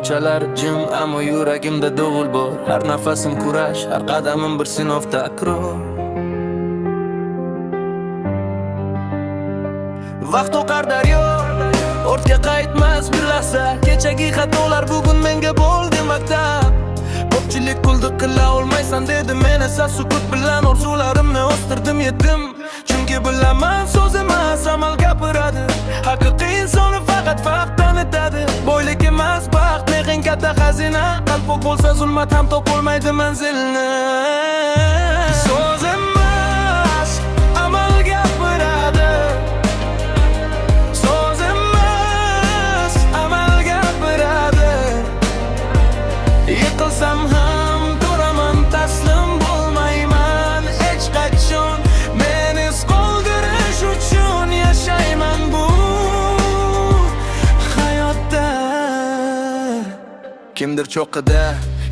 ko'chalar jim, ammo yuragimda dovul bor. Har nafasim kurash, har qadamim bir sinov takror. Vaqt oqar daryo, ortga qaytmas bir lahza. Kechagi xatolar bugun menga bo'ldi maktab. Ko'pchilik qulduq qila olmaysan dedi, men esa sukut bilan orzularimni o'stirdim, yetdim. Chunki bilaman so'z emas, amal gapiradi. Haqiqiy insonni faqat vaqt tanitadi. Boylik emas baxt, mening katta xazina. Qalpoq bo'lsa zulmat ham topolmaydi manzilni. So'z emas, amal gapiradi. So'z emas, amal gapiradi. Yiqilsam ham turaman, taslim bo'lmayman hech qachon. Men iz qoldirish uchun yashayman bu hayotda. Kimdir cho'qqida,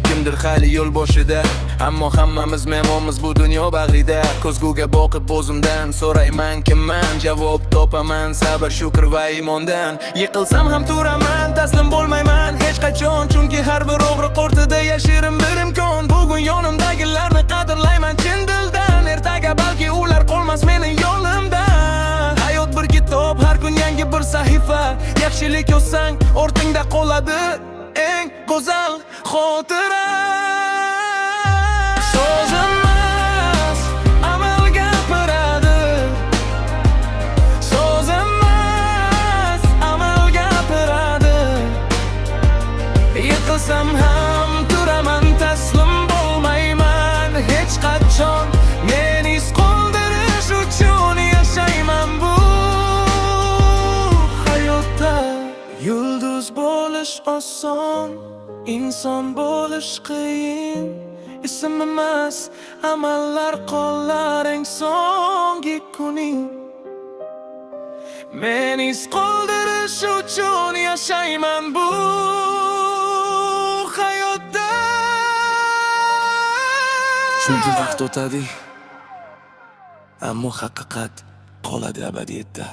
kimdir hali yo'l boshida, ammo hammamiz mehmonmiz bu dunyo bag'rida. Ko'zguga boqib o'zimdan so'rayman kimman, javob topaman sabr, shukr va iymondan. Yiqilsam ham turaman, taslim bo'lmayman hech qachon, chunki har bir og'riq ortida yashirin bir imkon. Bugun yonimdagilarni qadrlayman chin dildan, ertaga balki ular qolmas mening yo'limda. Hayot bir kitob, har kun yangi bir sahifa. Yaxshilik yozsang ortingda qoladi eng go'zal xotira. So'z emas, amal gapiradi. So'z emas, amal gapiradi. Yiqilsam ham turaman, taslim bo'lmayman hech qachon. Men iz qoldirish uchun yashayman bu hayotda. Yulduz bo'lish oson, inson bo'lish qiyin. Ism emas, amallar qolar eng so'nggi kuning. Men iz qoldirish uchun yashayman bu hayotda. Chunki vaqt o'tadi, ammo haqiqat qoladi abadiyatda.